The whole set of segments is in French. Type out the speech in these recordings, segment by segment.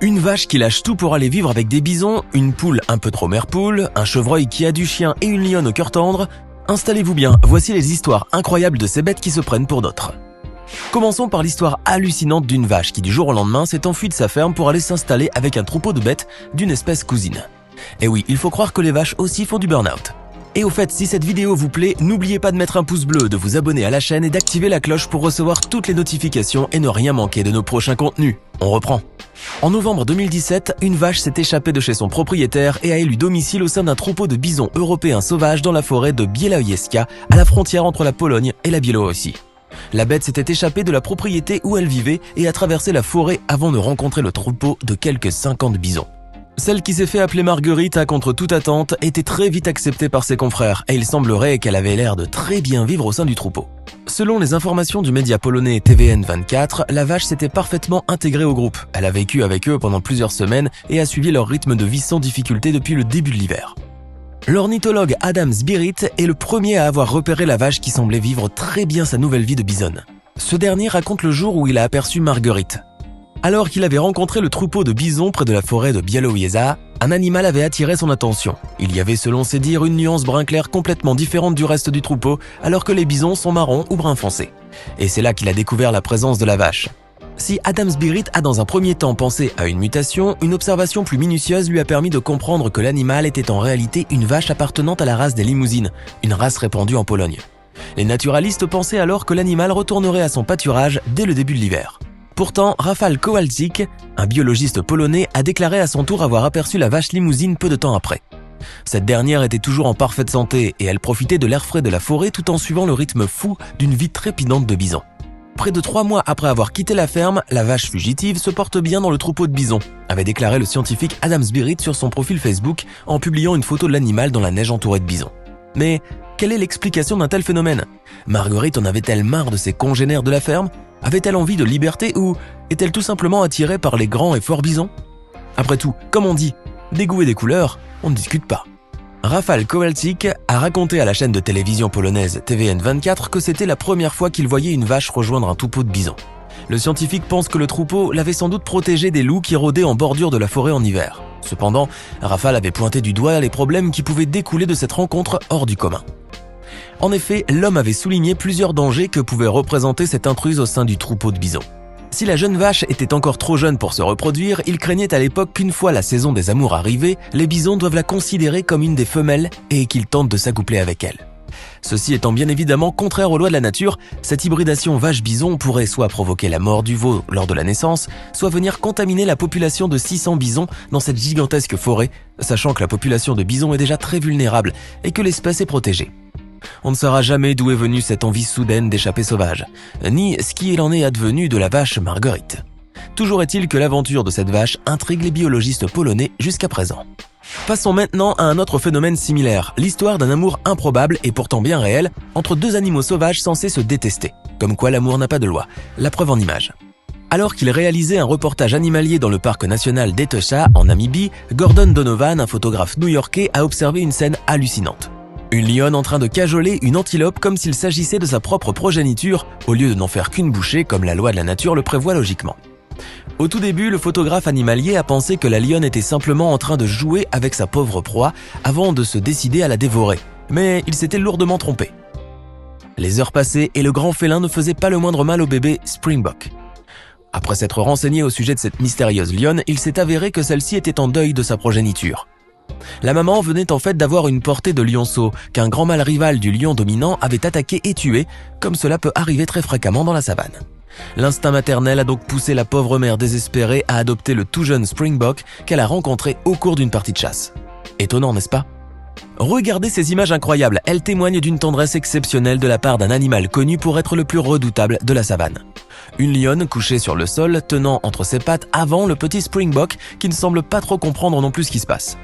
Une vache qui lâche tout pour aller vivre avec des bisons, une poule un peu trop mère poule, un chevreuil qui a du chien et une lionne au cœur tendre. Installez-vous bien, voici les histoires incroyables de ces bêtes qui se prennent pour d'autres. Commençons par l'histoire hallucinante d'une vache qui du jour au lendemain s'est enfuie de sa ferme pour aller s'installer avec un troupeau de bêtes d'une espèce cousine. Et oui, il faut croire que les vaches aussi font du burn-out. Et au fait, si cette vidéo vous plaît, n'oubliez pas de mettre un pouce bleu, de vous abonner à la chaîne et d'activer la cloche pour recevoir toutes les notifications et ne rien manquer de nos prochains contenus. On reprend. En novembre 2017, une vache s'est échappée de chez son propriétaire et a élu domicile au sein d'un troupeau de bisons européens sauvages dans la forêt de Białowieża, à la frontière entre la Pologne et la Biélorussie. La bête s'était échappée de la propriété où elle vivait et a traversé la forêt avant de rencontrer le troupeau de quelques 50 bisons. Celle qui s'est fait appeler Marguerite a, contre toute attente, été très vite acceptée par ses confrères et il semblerait qu'elle avait l'air de très bien vivre au sein du troupeau. Selon les informations du média polonais TVN24, la vache s'était parfaitement intégrée au groupe. Elle a vécu avec eux pendant plusieurs semaines et a suivi leur rythme de vie sans difficulté depuis le début de l'hiver. L'ornithologue Adam Zbirit est le premier à avoir repéré la vache qui semblait vivre très bien sa nouvelle vie de bisonne. Ce dernier raconte le jour où il a aperçu Marguerite. Alors qu'il avait rencontré le troupeau de bisons près de la forêt de Białowieża, un animal avait attiré son attention. Il y avait, selon ses dires, une nuance brun clair complètement différente du reste du troupeau, alors que les bisons sont marrons ou brun foncé. Et c'est là qu'il a découvert la présence de la vache. Si Adam Zbirit a dans un premier temps pensé à une mutation, une observation plus minutieuse lui a permis de comprendre que l'animal était en réalité une vache appartenant à la race des limousines, une race répandue en Pologne. Les naturalistes pensaient alors que l'animal retournerait à son pâturage dès le début de l'hiver. Pourtant, Rafał Kowalczyk, un biologiste polonais, a déclaré à son tour avoir aperçu la vache limousine peu de temps après. Cette dernière était toujours en parfaite santé et elle profitait de l'air frais de la forêt tout en suivant le rythme fou d'une vie trépidante de bisons. Près de 3 mois après avoir quitté la ferme, la vache fugitive se porte bien dans le troupeau de bisons, avait déclaré le scientifique Adam Zbirit sur son profil Facebook en publiant une photo de l'animal dans la neige entourée de bisons. Mais quelle est l'explication d'un tel phénomène? Marguerite en avait-elle marre de ses congénères de la ferme? Avait-elle envie de liberté ou est-elle tout simplement attirée par les grands et forts bisons? Après tout, comme on dit, des goûts et des couleurs, on ne discute pas. Rafał Kowalczyk a raconté à la chaîne de télévision polonaise TVN24 que c'était la première fois qu'il voyait une vache rejoindre un troupeau de bisons. Le scientifique pense que le troupeau l'avait sans doute protégé des loups qui rôdaient en bordure de la forêt en hiver. Cependant, Rafał avait pointé du doigt les problèmes qui pouvaient découler de cette rencontre hors du commun. En effet, l'homme avait souligné plusieurs dangers que pouvait représenter cette intruse au sein du troupeau de bisons. Si la jeune vache était encore trop jeune pour se reproduire, il craignait à l'époque qu'une fois la saison des amours arrivée, les bisons doivent la considérer comme une des femelles et qu'ils tentent de s'accoupler avec elle. Ceci étant bien évidemment contraire aux lois de la nature, cette hybridation vache-bison pourrait soit provoquer la mort du veau lors de la naissance, soit venir contaminer la population de 600 bisons dans cette gigantesque forêt, sachant que la population de bisons est déjà très vulnérable et que l'espèce est protégée. On ne saura jamais d'où est venue cette envie soudaine d'échapper sauvage, ni ce qu'il en est advenu de la vache Marguerite. Toujours est-il que l'aventure de cette vache intrigue les biologistes polonais jusqu'à présent. Passons maintenant à un autre phénomène similaire, l'histoire d'un amour improbable et pourtant bien réel entre deux animaux sauvages censés se détester. Comme quoi l'amour n'a pas de loi, la preuve en image. Alors qu'il réalisait un reportage animalier dans le parc national d'Etosha en Namibie, Gordon Donovan, un photographe new-yorkais, a observé une scène hallucinante. Une lionne en train de cajoler une antilope comme s'il s'agissait de sa propre progéniture, au lieu de n'en faire qu'une bouchée comme la loi de la nature le prévoit logiquement. Au tout début, le photographe animalier a pensé que la lionne était simplement en train de jouer avec sa pauvre proie avant de se décider à la dévorer. Mais il s'était lourdement trompé. Les heures passaient et le grand félin ne faisait pas le moindre mal au bébé Springbok. Après s'être renseigné au sujet de cette mystérieuse lionne, il s'est avéré que celle-ci était en deuil de sa progéniture. La maman venait en fait d'avoir une portée de lionceau qu'un grand mâle rival du lion dominant avait attaqué et tué, comme cela peut arriver très fréquemment dans la savane. L'instinct maternel a donc poussé la pauvre mère désespérée à adopter le tout jeune Springbok qu'elle a rencontré au cours d'une partie de chasse. Étonnant, n'est-ce pas? Regardez ces images incroyables, elles témoignent d'une tendresse exceptionnelle de la part d'un animal connu pour être le plus redoutable de la savane. Une lionne couchée sur le sol, tenant entre ses pattes avant le petit Springbok qui ne semble pas trop comprendre non plus ce qui se passe.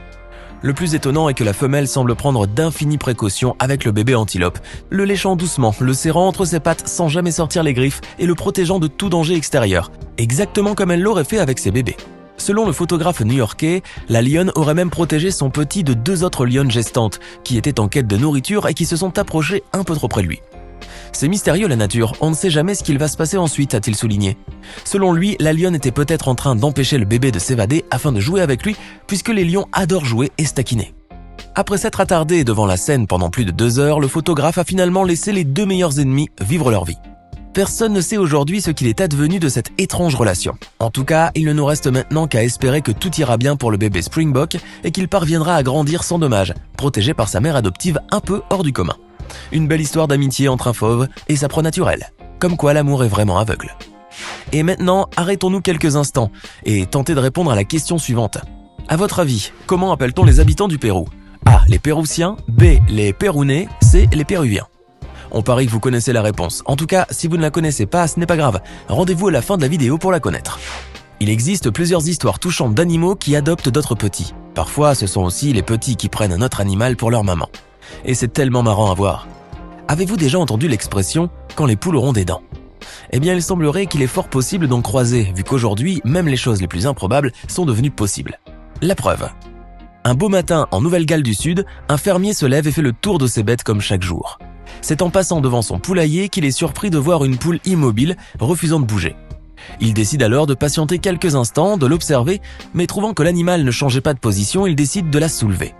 Le plus étonnant est que la femelle semble prendre d'infinies précautions avec le bébé antilope, le léchant doucement, le serrant entre ses pattes sans jamais sortir les griffes et le protégeant de tout danger extérieur, exactement comme elle l'aurait fait avec ses bébés. Selon le photographe new-yorkais, la lionne aurait même protégé son petit de 2 autres lionnes gestantes qui étaient en quête de nourriture et qui se sont approchées un peu trop près de lui. C'est mystérieux la nature, on ne sait jamais ce qu'il va se passer ensuite, a-t-il souligné. Selon lui, la lionne était peut-être en train d'empêcher le bébé de s'évader afin de jouer avec lui, puisque les lions adorent jouer et se taquiner. Après s'être attardé devant la scène pendant plus de 2 heures, le photographe a finalement laissé les 2 meilleurs ennemis vivre leur vie. Personne ne sait aujourd'hui ce qu'il est advenu de cette étrange relation. En tout cas, il ne nous reste maintenant qu'à espérer que tout ira bien pour le bébé Springbok et qu'il parviendra à grandir sans dommage, protégé par sa mère adoptive un peu hors du commun. Une belle histoire d'amitié entre un fauve et sa proie naturelle. Comme quoi l'amour est vraiment aveugle. Et maintenant, arrêtons-nous quelques instants et tentez de répondre à la question suivante. À votre avis, comment appelle-t-on les habitants du Pérou ? A. Les Péroussiens, B. Les Pérounais, C. Les Péruviens. On parie que vous connaissez la réponse. En tout cas, si vous ne la connaissez pas, ce n'est pas grave. Rendez-vous à la fin de la vidéo pour la connaître. Il existe plusieurs histoires touchantes d'animaux qui adoptent d'autres petits. Parfois, ce sont aussi les petits qui prennent un autre animal pour leur maman. Et c'est tellement marrant à voir. Avez-vous déjà entendu l'expression « quand les poules auront des dents » ? Eh bien, il semblerait qu'il est fort possible d'en croiser, vu qu'aujourd'hui, même les choses les plus improbables sont devenues possibles. La preuve. Un beau matin, en Nouvelle-Galles du Sud, un fermier se lève et fait le tour de ses bêtes comme chaque jour. C'est en passant devant son poulailler qu'il est surpris de voir une poule immobile, refusant de bouger. Il décide alors de patienter quelques instants, de l'observer, mais trouvant que l'animal ne changeait pas de position, il décide de la soulever.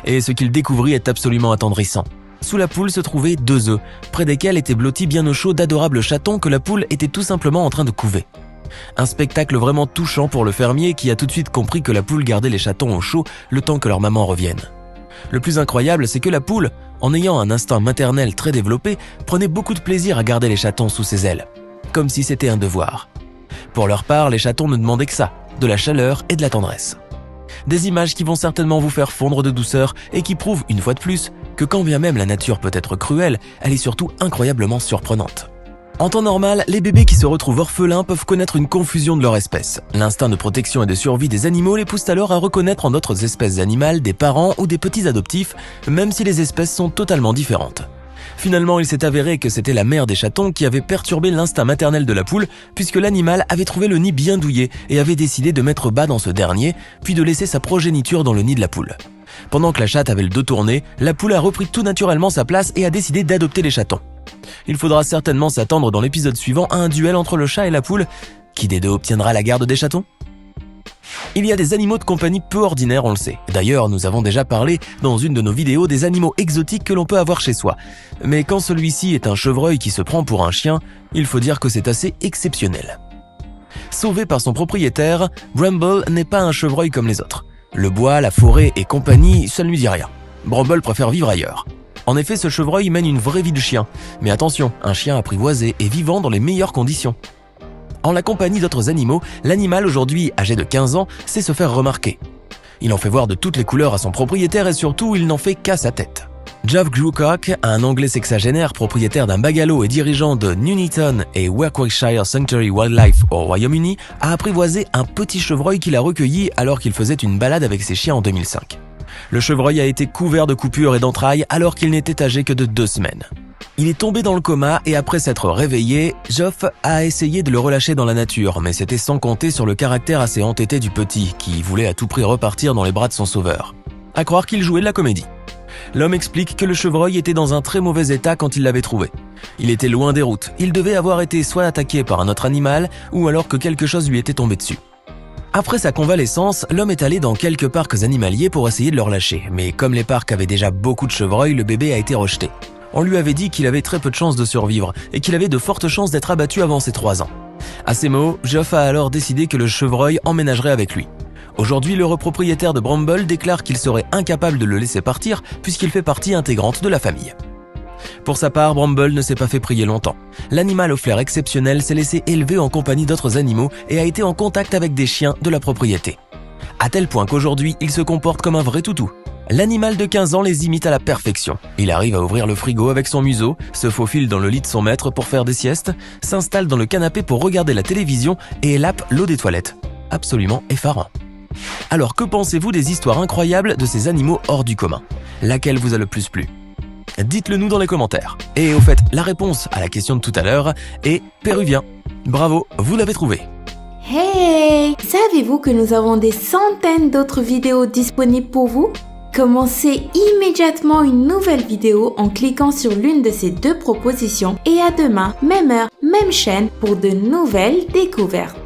Et ce qu'il découvrit est absolument attendrissant. Sous la poule se trouvaient 2 œufs, près desquels étaient blottis bien au chaud d'adorables chatons que la poule était tout simplement en train de couver. Un spectacle vraiment touchant pour le fermier qui a tout de suite compris que la poule gardait les chatons au chaud le temps que leur maman revienne. Le plus incroyable, c'est que la poule, en ayant un instinct maternel très développé, prenait beaucoup de plaisir à garder les chatons sous ses ailes, comme si c'était un devoir. Pour leur part, les chatons ne demandaient que ça, de la chaleur et de la tendresse. Des images qui vont certainement vous faire fondre de douceur et qui prouvent, une fois de plus, que quand bien même la nature peut être cruelle, elle est surtout incroyablement surprenante. En temps normal, les bébés qui se retrouvent orphelins peuvent connaître une confusion de leur espèce. L'instinct de protection et de survie des animaux les pousse alors à reconnaître en d'autres espèces animales des parents ou des petits adoptifs, même si les espèces sont totalement différentes. Finalement, il s'est avéré que c'était la mère des chatons qui avait perturbé l'instinct maternel de la poule, puisque l'animal avait trouvé le nid bien douillet et avait décidé de mettre bas dans ce dernier, puis de laisser sa progéniture dans le nid de la poule. Pendant que la chatte avait le dos tourné, la poule a repris tout naturellement sa place et a décidé d'adopter les chatons. Il faudra certainement s'attendre dans l'épisode suivant à un duel entre le chat et la poule. Qui des deux obtiendra la garde des chatons ? Il y a des animaux de compagnie peu ordinaires, on le sait. D'ailleurs, nous avons déjà parlé dans une de nos vidéos des animaux exotiques que l'on peut avoir chez soi. Mais quand celui-ci est un chevreuil qui se prend pour un chien, il faut dire que c'est assez exceptionnel. Sauvé par son propriétaire, Bramble n'est pas un chevreuil comme les autres. Le bois, la forêt et compagnie, ça ne lui dit rien. Bramble préfère vivre ailleurs. En effet, ce chevreuil mène une vraie vie de chien. Mais attention, un chien apprivoisé et vivant dans les meilleures conditions. En la compagnie d'autres animaux, l'animal aujourd'hui âgé de 15 ans sait se faire remarquer. Il en fait voir de toutes les couleurs à son propriétaire et surtout, il n'en fait qu'à sa tête. Geoff Grewcock, un Anglais sexagénaire propriétaire d'un bungalow et dirigeant de Nuneaton et Warwickshire Sanctuary Wildlife au Royaume-Uni, a apprivoisé un petit chevreuil qu'il a recueilli alors qu'il faisait une balade avec ses chiens en 2005. Le chevreuil a été couvert de coupures et d'entrailles alors qu'il n'était âgé que de 2 semaines. Il est tombé dans le coma et après s'être réveillé, Geoff a essayé de le relâcher dans la nature, mais c'était sans compter sur le caractère assez entêté du petit, qui voulait à tout prix repartir dans les bras de son sauveur. À croire qu'il jouait de la comédie. L'homme explique que le chevreuil était dans un très mauvais état quand il l'avait trouvé. Il était loin des routes, il devait avoir été soit attaqué par un autre animal, ou alors que quelque chose lui était tombé dessus. Après sa convalescence, l'homme est allé dans quelques parcs animaliers pour essayer de le relâcher, mais comme les parcs avaient déjà beaucoup de chevreuils, le bébé a été rejeté. On lui avait dit qu'il avait très peu de chances de survivre et qu'il avait de fortes chances d'être abattu avant ses 3 ans. À ces mots, Geoff a alors décidé que le chevreuil emménagerait avec lui. Aujourd'hui, le propriétaire de Bramble déclare qu'il serait incapable de le laisser partir puisqu'il fait partie intégrante de la famille. Pour sa part, Bramble ne s'est pas fait prier longtemps. L'animal au flair exceptionnel s'est laissé élever en compagnie d'autres animaux et a été en contact avec des chiens de la propriété. À tel point qu'aujourd'hui, il se comporte comme un vrai toutou. L'animal de 15 ans les imite à la perfection. Il arrive à ouvrir le frigo avec son museau, se faufile dans le lit de son maître pour faire des siestes, s'installe dans le canapé pour regarder la télévision et élappe l'eau des toilettes. Absolument effarant. Alors que pensez-vous des histoires incroyables de ces animaux hors du commun ? Laquelle vous a le plus plu ? Dites-le nous dans les commentaires. Et au fait, la réponse à la question de tout à l'heure est péruvien. Bravo, vous l'avez trouvé. Hey! Savez-vous que nous avons des centaines d'autres vidéos disponibles pour vous ? Commencez immédiatement une nouvelle vidéo en cliquant sur l'une de ces deux propositions et à demain, même heure, même chaîne pour de nouvelles découvertes.